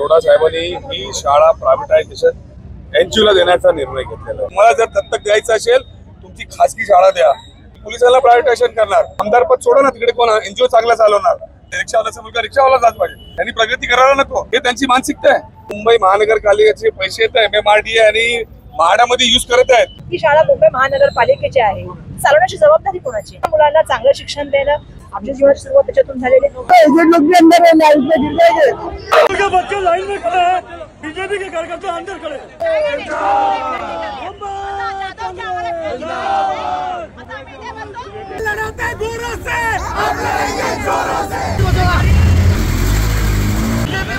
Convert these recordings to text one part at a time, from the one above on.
लोढा साहेबांनी ही शाळा प्रायव्हेटायझेशन एनजीओला देण्याचा निर्णय घेतलेला आहे। मला जर दत्तक द्यायचं असेल तुमची खासगी शाळा द्या, पोलिसांना प्रायव्हेटायझेशन करणार, आमदार पद सोडा ना, तिकडे कोण एनजीओ चांगला चालवणार, रिक्षावाल्याचा मुलगा रिक्षावाला जात पाहिजे, त्यांनी प्रगती करायला नको, हे त्यांची मानसिकता आहे। मुंबई महानगरपालिकेचे पैसे तर MMRDA आणि म्हाडामध्ये युज करत आहेत। ही शाळा मुंबई महानगरपालिकेची आहे, चालवण्याची जबाबदारी कोणाची? मुलांना चांगलं शिक्षण देणं, आमच्या जीवनाची सुरुवात त्याच्यातून झालेली आहे। बीजेपी के कार्यकर्ता अंदर खड़े लड़ाते दूरों से, हम लड़ेंगे जोरों से।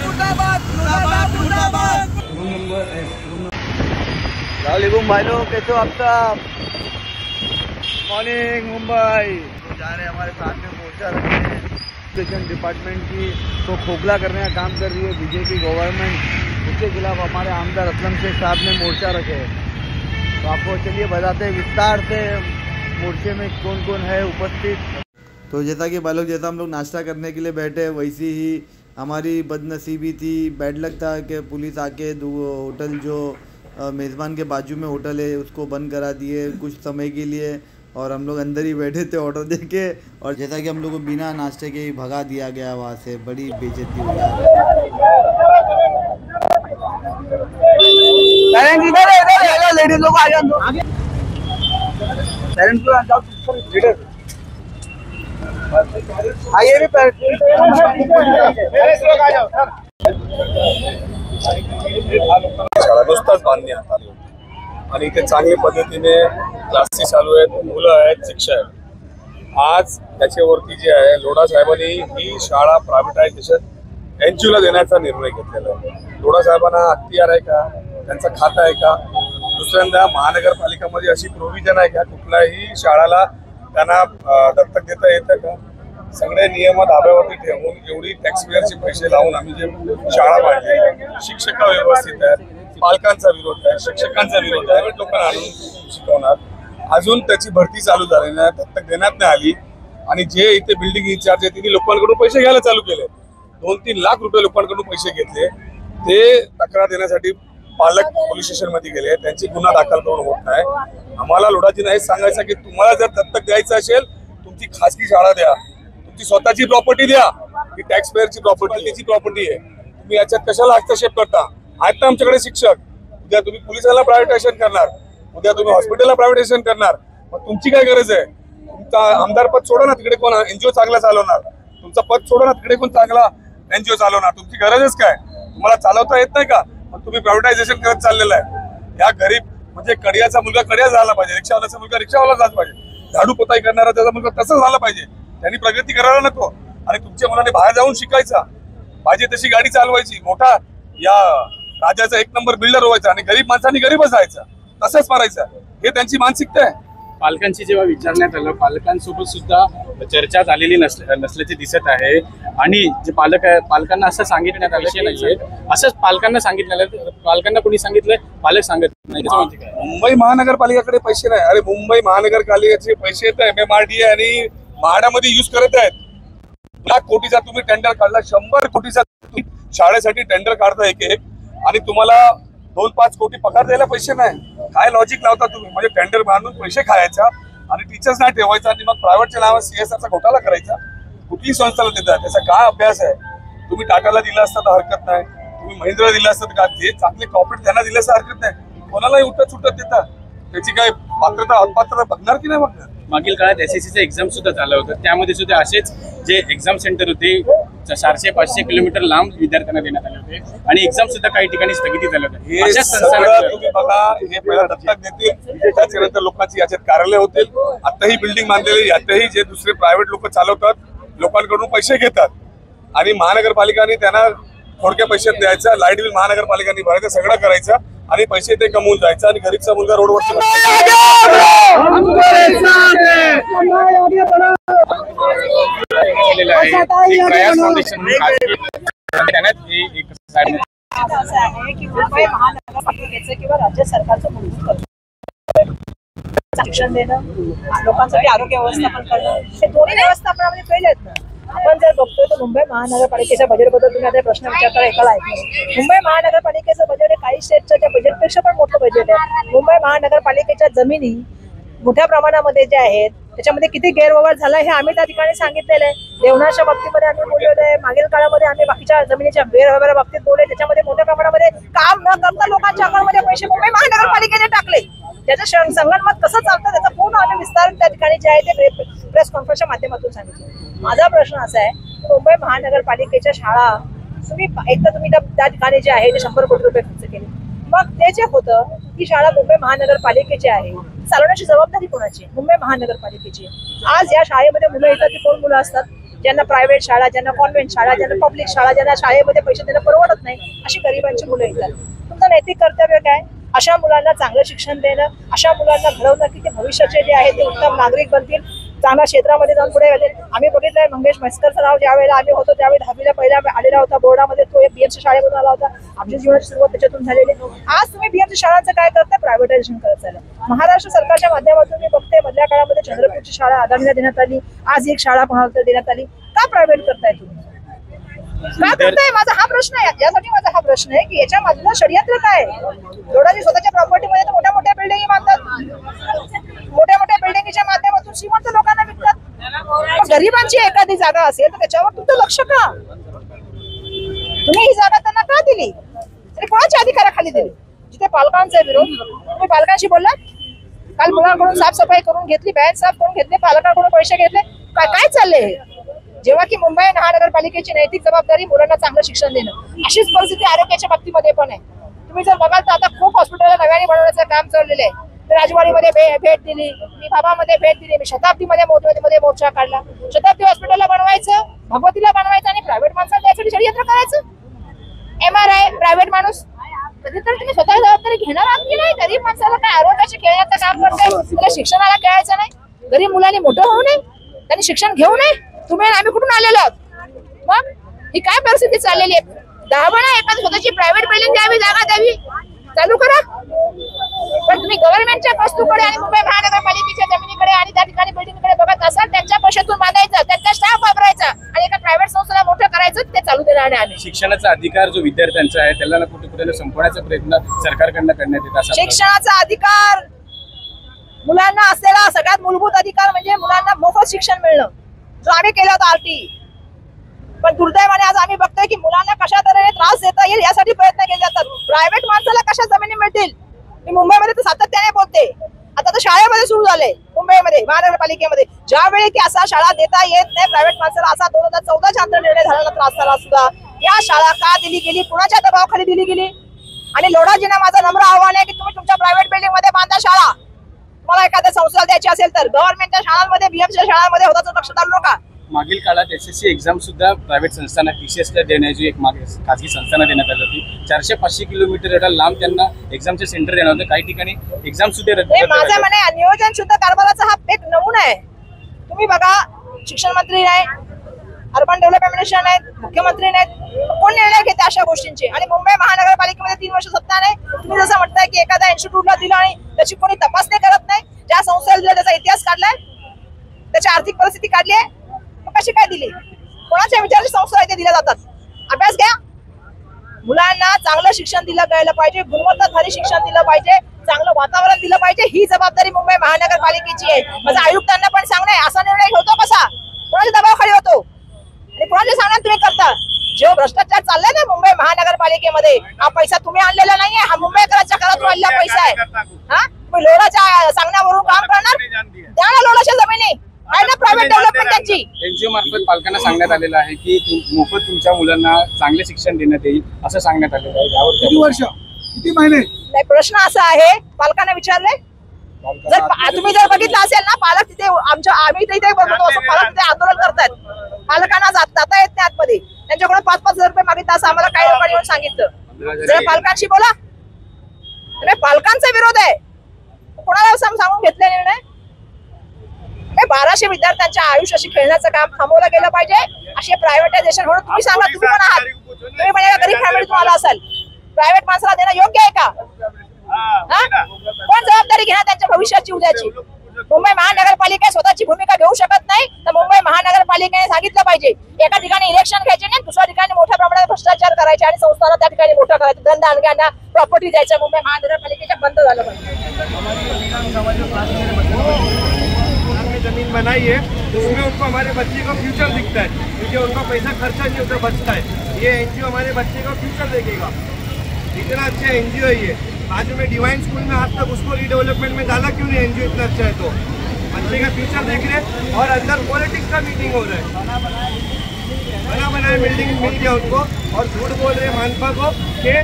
मुर्दाबाद मुर्दाबाद मुर्दाबाद। अस्सलामुअलैकुम भाई लोग, कैसे हो आप सब? मॉर्निंग मुंबई जा रहे हैं, हमारे साथ में मोर्चा रखे हैं। एजुकेशन डिपार्टमेंट की तो खोखला करने का काम कर रही है बीजेपी गवर्नमेंट, उसके खिलाफ हमारे आमदार असलम शेख साहब ने मोर्चा रखे है। तो आपको चलिए बताते हैं विस्तार से मोर्चे में कौन कौन है उपस्थित। तो जैसा कि भाई लोग, जैसा हम लोग नाश्ता करने के लिए बैठे, वैसी ही हमारी बदनसीबी थी, बैड लक था कि पुलिस आके होटल जो मेज़बान के बाजू में होटल है उसको बंद करा दिए कुछ समय के लिए, और हम लोग अंदर ही बैठे थे ऑर्डर देके, और जैसा कि हम लोग को बिना नाश्ते के ही भगा दिया गया वहाँ से। बड़ी बेइज्जती हुई। लेडीज लोग आ जाओ, आइए भी शाळा नुसताच बांधण्यात आली आणि इथे चांगल्या पद्धतीने क्लासेस चालू आहेत, मुलं आहेत, शिक्षक आहेत। आज त्याच्यावरती जे आहे लोढा साहेबांनी ही शाळा प्रायव्हेटायझेशन एनजीओला देण्याचा निर्णय घेतलेला आहे। लोढा साहेबांना अख्तियार आहे का, त्यांचा खाता आहे का, दुसऱ्यांदा महानगरपालिकामध्ये अशी प्रोव्हिजन आहे का कुठल्याही शाळाला त्यांना दत्तक देता येतं का? सगळे नियम धाब्यावरती ठेवून एवढी टॅक्सपेअरचे पैसे लावून आम्ही जे शाळा बांधली, शिक्षक व्यवस्थित आहेत, पालकांचा विरोध आहे, शिक्षकांचा विरोध आहे, लोकांना आणून शिकवणार, अजून त्याची भरती चालू झाली नाही, दत्तक देण्यात नाही आली, आणि जे इथे बिल्डिंग इन्चार्ज आहे त्यांनी लोकांकडून पैसे घ्यायला चालू केले। 2-3 लाख रुपये लोकांकडून पैसे घेतले। ते तक्रार देण्यासाठी पालक पोलीस स्टेशन मध्ये गेले, त्यांची गुन्हा दाखल करून होत नाही। आम्हाला लोढाजी नाही सांगायचं की तुम्हाला जर दत्तक द्यायचं असेल तुमची खासगी शाळा द्या, तुमची स्वतःची प्रॉपर्टी द्या, ही टॅक्सपेअरची प्रॉपर्टी, त्याची प्रॉपर्टी आहे, तुम्ही याच्यात कशाला हस्तक्षेप करता? आहेत ना आमच्याकडे शिक्षक, उद्या तुम्ही पोलिसांना प्रायव्हेटायझेशन करणार, उद्या तुम्ही हॉस्पिटलला प्रायव्हेटायझेशन करणार, मग तुमची काय गरज आहे? तुमचा आमदार पद सोडा ना, तिकडे कोण एनजीओ चांगला चालवणार, तुमचा पद सोडा ना, तिकडे कोण चांगला एनजीओ चालवणार, तुमची गरजच काय? तुम्हाला चालवता येत नाही का? मग तुम्ही प्रायव्हेटायझेशन करत चाललेला आहे। या गरीब म्हणजे कडियाचा मुलगा कडिया झाला पाहिजे, रिक्षावाल्याचा मुलगा रिक्षावाला जात पाहिजे, झाडू पोताई करणारा त्याचा मुलगा तसं झाला पाहिजे, त्यांनी प्रगती करायला नको, आणि तुमच्या मुलाने बाहेर जाऊन शिकायचा, पाहिजे तशी गाडी चालवायची, मोठा या राज्याचा 1 नंबर बिल्डर व्हायचा, आणि गरीब माणसांनी गरीबच राहायचा, तसंच मारायचं, हे त्यांची मानसिकता आहे। पालकांची जेव्हा विचारण्यात आलं, पालकांसोबत सुद्धा चर्चा झालेली नसल्याचे दिसत आहे, आणि जे पालकांना असं सांगितण्यात आलं नाहीये, असंच पालकांना सांगितलं, पालकांना कोणी सांगितलंय, पालक सांगत नाही। मुंबई महानगरपालिकेकडे पैसे नाही, अरे मुंबई महानगरपालिकेचे पैसे तर MMRDA आणि म्हाडामध्ये युज करत आहेत। 1 लाख कोटीचा तुम्ही टेंडर काढला, 100 कोटीचा शाळेसाठी टेंडर काढता एक, आणि तुम्हाला 2-5 कोटी पगार द्यायला पैसे नाही। काय लॉजिक लावता तुम्ही? म्हणजे टेंडर बांधून पैसे खायचा आणि टीचर्स नाही ठेवायचा, आणि मग प्रायव्हेटच्या नावावर CSRचा घोटाळा करायचा। कुठली संस्थेला देतात? त्याचा काय अभ्यास आहे? तुम्ही टाटाला दिला असता तर हरकत नाही, तुम्ही महिंद्रा दिला असतं का? जे चांगले कॉर्पोरेट त्यांना दिलं असं हरकत नाही, कोणालाही उठत देतात। त्याची काय पात्रता अपात्रता बघणार की नाही बघणार? मागील काळात SSCचं एक्झाम सुद्धा झालं होतं, त्यामध्ये सुद्धा असेच जे एक्झाम सेंटर होते 400-500 किलोमीटर लांब विद्यार्थ्यांना देण्यात आले होते, आणि एक्झाम सुद्धा काही ठिकाणी स्थगिती झाले होते। तुम्ही बघा, हे पहिला दत्तक देतील, त्याच्यानंतर लोकांची याच्यात कार्यालय होतील, आताही बिल्डिंग बांधलेली, आताही जे दुसरे प्रायव्हेट लोक चालवतात लोकांकडून पैसे घेतात, आणि महानगरपालिकांनी त्यांना थोडक्या पैशात द्यायचं, लाईट बिल महानगरपालिकांनी भरायचं, सगळं करायचं, आणि पैसे ते कमवून जायचं, आणि गरीबचा मुलगा रोडवर किंवा राज्य सरकारचं मूलभूत शिक्षण देणं, लोकांसाठी आरोग्य व्यवस्थापन करणं, हे दोन्ही व्यवस्थापनामध्ये फेल आहेत ना। आपण जर बघतो तर मुंबई महानगरपालिकेच्या बजेटबद्दल तुम्ही आता प्रश्न विचारता एकाला ऐकलं. मुंबई महानगरपालिकेचं बजेट हे काही स्टेटच्या त्या बजेटपेक्षा पण मोठं बजेट आहे. मुंबई महानगरपालिकेच्या जमिनी मोठ्या प्रमाणामध्ये ज्या आहेत त्याच्यामध्ये किती गैरव्यवहार झाला हे आम्ही त्या ठिकाणी सांगितलेलं आहे. देवनाच्या बाबतीमध्ये आम्ही बोललेलो आहे. मागील काळामध्ये आम्ही बाकीच्या जमिनीच्या गैरव्यवहार बाबतीत बोलले. त्याच्यामध्ये मोठ्या प्रमाणामध्ये काम न करता लोकांच्या अकाउंटमध्ये पैसे मुंबई महानगरपालिकेने टाकले. त्याचं संगणमत कसं चालतं त्याचा पूर्ण आम्ही विस्तार त्या ठिकाणी जे आहे ते प्रेस कॉन्फरन्सच्या माध्यमातून सांगितलं. माझा प्रश्न असा आहे मुंबई महानगरपालिकेच्या शाळा तुम्ही त्या ठिकाणी जे आहे ते 100 कोटी रुपये खर्च केले. मग ते जे होतं ती शाळा मुंबई महानगरपालिकेची आहे. चालवण्याची जबाबदारी कोणाची? मुंबई महानगरपालिकेची. आज या शाळेमध्ये मुलं येतात ती कोण मुलं असतात? ज्यांना प्रायव्हेट शाळा, ज्यांना कॉन्व्हेंट शाळा, ज्यांना पब्लिक शाळा, ज्यांना शाळेमध्ये पैसे देणं परवडत नाही अशी गरिबांची मुलं येतात. तुमचं नैतिक कर्तव्य काय? अशा मुलांना चांगलं शिक्षण देणं, अशा मुलांना घडवणं की ते भविष्याचे जे आहे ते उत्तम नागरिक बनतील, चांगल्या क्षेत्रामध्ये जाऊन पुढे येतील. आम्ही बघितलंय मंगेश म्हस्कर राव ज्या वेळेला आम्ही होतो त्यावेळी 10वीला पहिला आलेला होता बोर्डामध्ये. तो एक बीएमसी शाळेमधून आला होता. आमच्या जीवनाची सुरुवात त्याच्यातून झालेली. आज तुम्ही बीएमसी शाळांचं काय करताय? प्रायव्हेटायझेशन करत चाललंय. महाराष्ट्र सरकारच्या माध्यमातून मी बघते मधल्या काळामध्ये चंद्रपूरची शाळा अदानीला देण्यात आली. आज एक शाळा कोणाला तर देण्यात आली. का प्रायव्हेट करताय तुम्ही? का करताय? माझा हा प्रश्न आहे. यासाठी माझा हा प्रश्न आहे की याच्या मधलं षडयंत्र काय? लोढाजी स्वतःच्या प्रॉपर्टीमध्ये तर मोठ्या मोठ्या बिल्डिंग बांधतात. मोठ्या मोठ्या बिल्डिंगच्या माध्यमातून श्रीमंत लोकांना विकतात. गरिबांची एखादी जागा असेल तर त्याच्यावर तुमचं लक्ष का? तुम्ही ही जागा त्यांना का दिली? आणि कोणाच्या अधिकाराखाली दिली? जिथे पालकांचा विरोध. तुम्ही पालकांशी बोललात? काल मुलांकडून साफसफाई करून घेतली, बँक साफ करून घेतली, पालकांकडून पैसे घेतले. काय चाललंय? जेव्हा की मुंबई महानगरपालिकेची नैतिक जबाबदारी मुलांना चांगलं शिक्षण देणं. अशीच परिस्थिती आरोग्याच्या बाबतीमध्ये पण आहे. तुम्ही जर बघाल तर आता खूप हॉस्पिटल नव्याने बनवण्याचं काम चाललेलं आहे. राजवाडीमध्ये भेट दिली, मी भाभामध्ये भेट दिली, मी शताब्दीमध्ये मोर्चा काढला. शताब्दी हॉस्पिटलला बनवायचं, भगवतीला बनवायचं आणि प्रायव्हेट माणसाला त्यासाठी षडयंत्र करायचं. MRI प्रायव्हेट माणूस कधीतरी तुम्ही स्वतः जबाबदारी घेणार आहात की नाही? गरीब माणसाला काय आरोग्याचे खेळण्याचं काम करताय? त्याला शिक्षणाला खेळायचं नाही? गरीब मुलांनी मोठं होऊ नये? त्यांनी शिक्षण घेऊ नये? तुम्ही आम्ही कुठून आलेलो आहोत? मग ही काय परिस्थिती चाललेली आहे? दहाबणा एखादी स्वतःची प्रायव्हेट बिल्डिंग द्यावी, जागा द्यावी, चालू करा. पण तुम्ही गव्हर्नमेंटच्या वस्तूकडे आणि मुंबई महानगरपालिकेच्या जमिनीकडे आणि त्या ठिकाणी बिल्डिंगकडे बघत असाल, त्यांच्या पैशातून बांधायचं, त्यांचा स्टाफ वापरायचा आणि एका प्रायव्हेट संस्थेला मोठं करायचं, ते चालू देणार नाही आम्ही. शिक्षणाचा अधिकार जो विद्यार्थ्यांचा आहे त्याला कुठे कुठे संपवण्याचा प्रयत्न सरकारकडनं करण्यात येत असं. शिक्षणाचा अधिकार मुलांना असलेला सगळ्यात मूलभूत अधिकार म्हणजे मुलांना मोफत शिक्षण मिळणं, जो आम्ही केला होता RT. पण दुर्दैवाने आज आम्ही बघतोय की मुलांना कशा तऱ्हेने त्रास देता येईल यासाठी प्रयत्न केले जातात. प्रायव्हेट माणसाला कशा जमिनी मिळतील? मी मुंबईमध्ये तर सातत्याने बोलते. आता तर शाळेमध्ये सुरू झाले मुंबईमध्ये महानगरपालिकेमध्ये. ज्यावेळी की असा शाळा देता येत नाही प्रायव्हेट माणसाला, असा 2014च्या अंतर निर्णय झालेला त्रास झाला सुद्धा. या शाळा का दिली गेली? कुणाच्या दबावाखाली दिली गेली? आणि लोढाजींना माझं नम्र आव्हान आहे की तुम्ही तुमच्या प्रायव्हेट बिल्डिंग मध्ये बांधा शाळा. तुम्हाला एखाद्या संस्थेला द्यायची असेल तर गव्हर्नमेंटच्या शाळांमध्ये, BMच्या शाळांमध्ये होता लक्ष घालू नका. मागील काळात SSC एक्झाम सुद्धा प्रायव्हेट संस्थांना TCSला देण्याची एक खासगी संस्थांना देण्यात आली होती. 400-500 किलोमीटर एवढा लांब त्यांना एक्झामचे सेंटर देणार होते. काही ठिकाणी एक्झाम सुद्धा रद्द माझ्या म्हणे नियोजन शुद्ध कारभाराचा हा एक नमुना आहे. तुम्ही बघा, शिक्षण मंत्री नाही, अर्बन डेव्हलपमेंट मिनिस्टर नाहीत, मुख्यमंत्री नाहीत, कोण निर्णय घेते अशा गोष्टींचे? आणि मुंबई महानगरपालिकेमध्ये 3 वर्ष सत्ता नाही. तुम्ही जसं म्हणताय की एखाद्या इन्स्टिट्यूटला दिलं आणि त्याची कोणी तपासणी करत नाही. ज्या संस्थेला दिलं त्याचा इतिहास काढलाय, त्याची आर्थिक परिस्थिती काढली आहे, कशी काय दिली? कोणाच्या विचाराची संस्था इथे दिल्या जातात? अभ्यास घ्या. मुलांना चांगलं शिक्षण दिलं गेलं पाहिजे, गुणवत्ताधारी शिक्षण दिलं पाहिजे, चांगलं वातावरण दिलं पाहिजे. ही जबाबदारी मुंबई महानगरपालिकेची आहे. माझं आयुक्तांना पण सांगणं आहे, असा निर्णय होतो कसा? कोणाच्या दबावाखाली होतो आणि कोणाच्या सांगण्यात तुम्ही करता? जो भ्रष्टाचार चाललाय ना मुंबई महानगरपालिकेमध्ये, हा पैसा तुम्ही आणलेला नाहीये, हा मुंबईकरांच्या घरातून आणलेला पैसा आहे. हा, तुम्ही लोढाच्या सांगण्यावरून काम करणार? द्या ना लोढाच्या जमिनी, आहे ना प्रायव्हेट डेव्हलपमेंट त्यांची. NGO मार्फत पालकांना सांगण्यात आलेलं आहे की मोफत तुमच्या मुलांना चांगले शिक्षण देण्यात येईल असं सांगण्यात आलेलं आहे. यावर किती वर्ष, किती महिने? नाही, प्रश्न असा आहे, पालकांना विचारले जर तुम्ही जर बघितलं असेल ना, पालक तिथे आम्ही तिथे बघतो असं पालक तिथे आंदोलन करतात. पालकांना जाता येत नाही आतमध्ये. त्यांच्याकडून 5-5 हजार रुपये मागितलं असं आम्हाला काही लोकांनी येऊन सांगितलं. जर पालकांशी बोला. पालकांचा विरोध आहे, कोणाला सांगून घेतले निर्णय? 1200 विद्यार्थ्यांच्या आयुष्याशी खेळण्याचं काम थांबवलं गेलं पाहिजे. असे प्रायव्हेटायझेशन म्हणून तुम्ही सांगा, तुम्ही पण आहात, तुम्ही म्हणजे गरीब फॅमिली तुम्हाला असाल, प्रायव्हेट माणसाला देणं योग्य आहे का? कोण जबाबदारी घेणार त्यांच्या भविष्याची, उद्याची? मुंबई महानगरपालिका स्वतःची भूमिका घेऊ शकत नाही, तर मुंबई महानगरपालिकेने सांगितलं पाहिजे एका ठिकाणी इलेक्शन घ्यायचे नाही, दुसऱ्या ठिकाणी मोठ्या प्रमाणात भ्रष्टाचार करायचे आणि संस्थांना त्या ठिकाणी मोठं करायचं, धंदा आणग्यांना प्रॉपर्टी द्यायचं. मुंबई महानगरपालिकेच्या बंद झालं पाहिजे. जमीन बनाई है उसमें उनको हमारे बच्चे का फ्यूचर दिखता है, क्योंकि उनका पैसा खर्चा नहीं होता, बचता है. ये एनजीओ हमारे बच्चे का फ्यूचर देखेगा. इतना अच्छा एनजीओ है ये. बाजू में डिवाइन स्कूल में आज तक उसको रीडेवलपमेंट में डाला क्यों नहीं? एनजीओ इतना अच्छा है तो बच्चे का फ्यूचर देख रहे और अंदर पॉलिटिक्स का मीटिंग हो रहा है. बना बनाए बिल्डिंग मिल गया उनको और झूठ बोल रहे मानपा को कि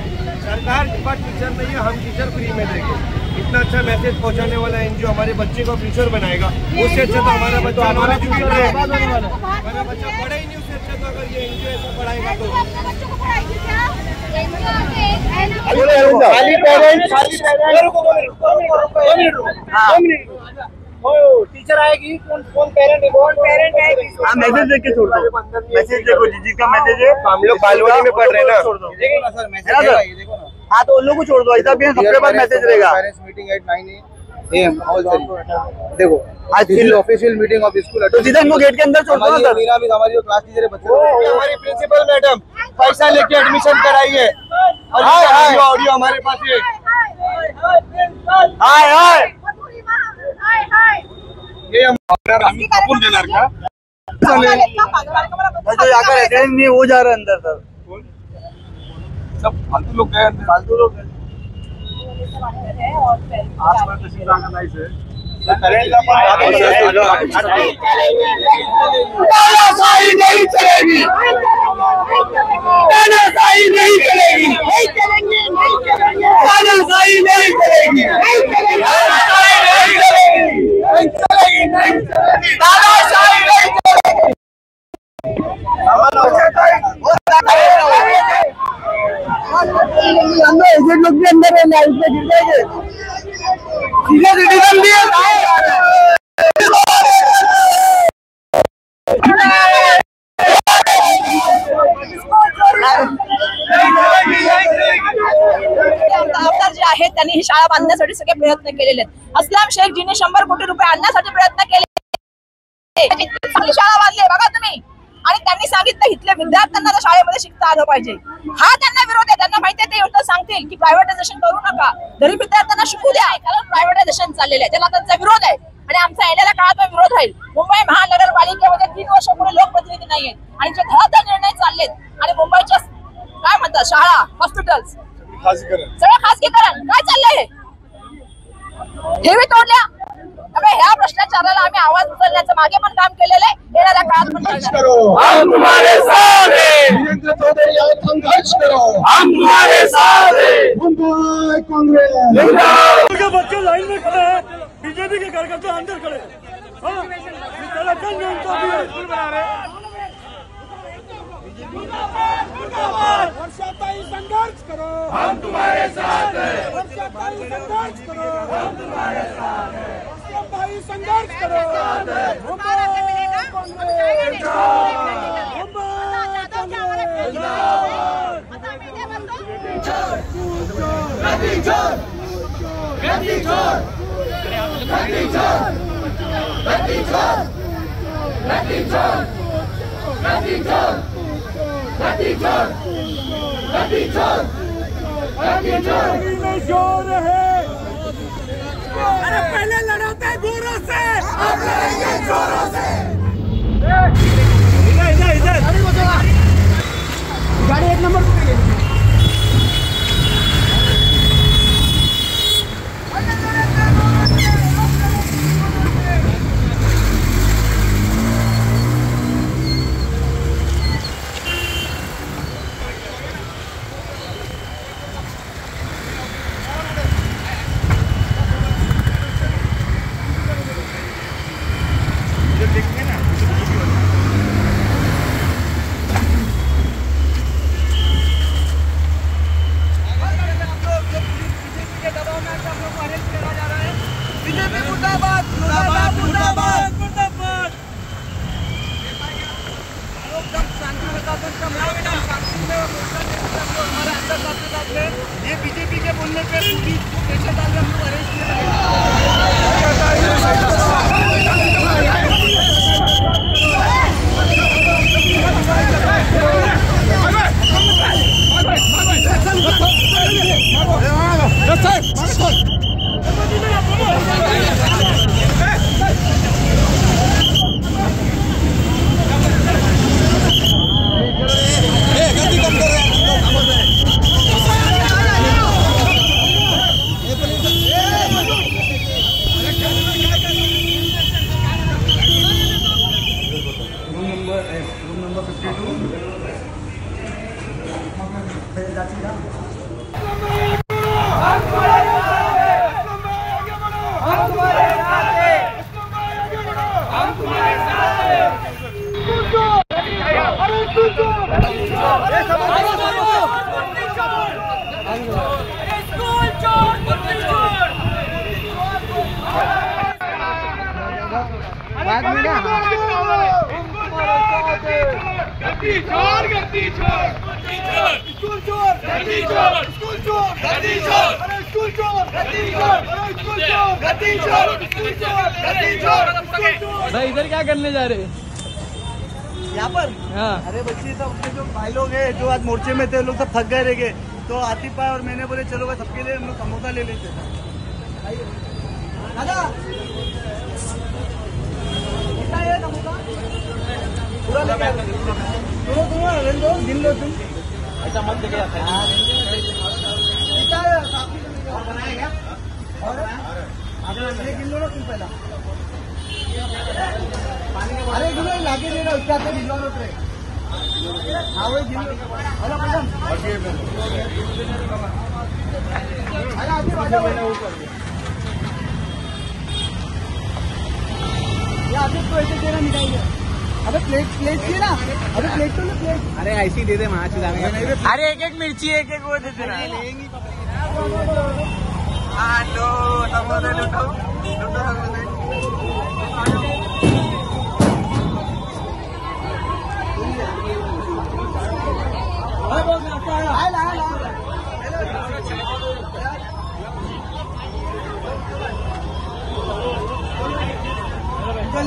सरकार डिपार्ट टीचर नहीं है, हम टीचर फ्री में देंगे. इतना अच्छा मैसेज पहुंचाने वाला एनजीओ हमारे बच्चे को फ्यूचर बनाएगा. उससे अच्छा तो हमारा बच्चा नॉलेज है, हमारा बच्चा पढ़ा ही नहीं. उससे अच्छा तो अगर ये एनजीओ ऐसा पढ़ाएगा तो टीचर आएगी, कौन पेरेंट आएगी? हाँ मैसेज देख के छोड़ दो, मैसेज देखो जी का मैसेज है. हम लोग बालवाड़ी में पढ़ रहे हैं ना. छोड़ दो सर, मैसेज हाँ तो उन लोग को छोड़ दो, ऐसा भी सबके पास मैसेज रहेगा. मीटिंग एट 9 AM देखो आज ऑफिशियल मीटिंग ऑफ स्कूल तो सीधा इनको गेट के अंदर छोड़ दो ना सर. हमारी जो क्लास टीचर है बच्चे हमारी प्रिंसिपल मैडम पैसा लेके एडमिशन कराइए और ऑडियो हमारे पास है. हे आम्ही कापून देणार का? जो जाकर अटेंड नहीं वो जा रहा है अंदर सर. सब फालतू लोग गए अंदर. फालतू लोग आसपास तशी जागा नाहीच आहे. तानाशाही नहीं चलेगी, तानाशाही नहीं चलेगी, तानाशाही नहीं चलेगी, तानाशाही नहीं चलेगी. एजेंट लोग भी अंदर है, लाइट में गिर जाएंगे. सीधे सिटीजन भी है. आमदार जे आहेत त्यांनी ही शाळा बांधण्यासाठी सगळे प्रयत्न केलेले आहेत. अस्लम शेख जीने 100 कोटी रुपये आणण्यासाठी प्रयत्न केले, चांगली शाळा बांधली बघा तुम्ही. आणि त्यांनी सांगितलं इथल्या विद्यार्थ्यांना त्या शाळेमध्ये शिकता आलं पाहिजे. हा त्यांना विरोध आहे. त्यांना माहिती आहे ते योजना सांगतील की प्रायव्हेटायझेशन करू नका, गरीब विद्यार्थ्यांना शिकू द्या, कारण प्रायव्हेटायझेशन चाललेलं आहे. त्याला त्यांचा विरोध आहे आणि आमचा येणाऱ्या काळात विरोध राहील. मुंबई महानगरपालिकेमध्ये 3 वर्ष पुढे लोकप्रतिनिधी नाहीयेत आणि जे धडाधड निर्णय चाललेत आणि मुंबईच्या काय म्हणतात शाळा हॉस्पिटल्स सगळं खासगीकरण काय चाललंय, ठेवी तोडल्या. त्यामुळे ह्या भ्रष्टाचाराला आम्ही आवाज उचलण्याचं मागे पण काम केलेलं आहे, येणाऱ्या काळात पण करणार. हम तुम्हारे साथ हैं, संघर्ष करो, हम तुम्हारे साथ हैं. मुंबई कांग्रेस के बच्चे लाइन में खड़े हैं, बीजेपी के कार्यकर्ता अंदर खड़े हैं. स्कूल बना रहे हैं. वर्षाताई संघर्ष करो, हम तुम्हारे साथ हैं. वर्षाताई संघर्ष करो, हम तुम्हारे साथ हैं. वर्षाताई संघर्ष करो, मुंबई जोर है. अरे पहले लड़ा था जोरों से, अब लड़ेंगे जोरों से. इधर गाड़ी 1 नंबर पे गई. ये बीजेपी के बोलने पे पुलिस को कैसे डाल रहे हम लोग अरेस्ट किए. भाई इधर क्या करने जा रहे हैं यहाँ पर? हाँ। अरे बच्चे सब अपने जो भाई लोग हैं जो आज मोर्चे में थे, लोग सब थक गए रहेंगे, तो आतिफ भाई और मैंने बोले चलो भाई सबके लिए हम लोग समोसा ले लेते हैं। दादा कितना है समोसा? पूरा लेके आओ। रेंज दो, गिन लो तुम। ऐसा मत देखे कितना है? बनाएगा और ये गिन लो ना तुम पहला। अरे गिनो लाके दे रहा उसके हाथ में भिजवा लो ट्रे। हाँ वही गिनो। Hello madam. अरे आगे वाला ऊपर। ये आगे तो ऐसे दे रहा मिठाई है। अबे प्लेट चाहिए ना? अबे प्लेट तो लो प्लेट। अरे ऐसी दे दे वहाँ चिल्लाने का। अरे एक एक मिर्ची एक एक वो देते ना। हाँ लो समोसे लूटो लूटो समोसे।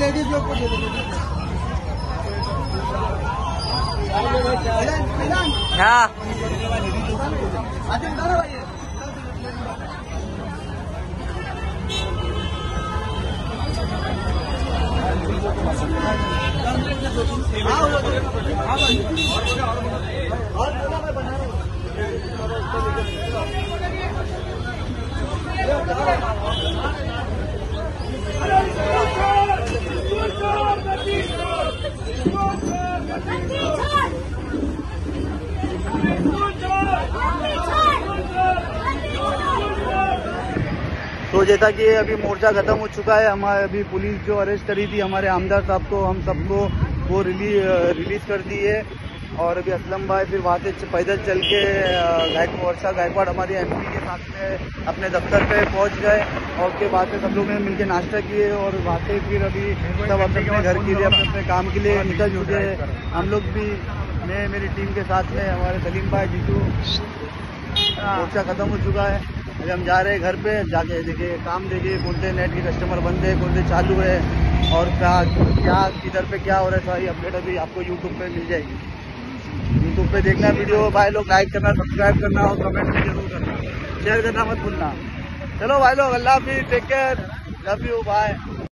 लेडीज लोग को दे दो। हाँ तो जैसा कि अभी मोर्चा खत्म हो चुका है, हमारे अभी पुलिस जो अरेस्ट करी थी हमारे आमदार साहब को, हम सबको वो रिलीज कर दी है। और अभी असलम भाई फिर वहाँ से पैदल चल के वर्षा गायकवाड़ हमारी एमपी के साथ में अपने दफ्तर पे पहुँच गए और उसके बाद से सब लोग ने मिलकर नाश्ता किए और वहाँ से फिर अभी सब अपने घर के लिए अपने काम के लिए निकल चुके हैं। हम लोग भी, मैं मेरी टीम के साथ में, हमारे सलीम भाई जीतू, मोर्चा खत्म हो चुका है। अभी हम जा रहे हैं घर पे, जाके देखिए काम देखिए कौन से नेट के कस्टमर बंद है, कौन से चालू है और क्या किधर पे क्या हो रहा है, सारी अपडेट अभी आपको यूट्यूब पे मिल जाएगी। यूट्यूब पे देखना वीडियो, भाई लोग लाइक करना, सब्सक्राइब करना और कमेंट भी जरूर करना, शेयर करना मत भूलना। चलो भाई लोग, अल्लाह हाफिज़, take care, love you, bye.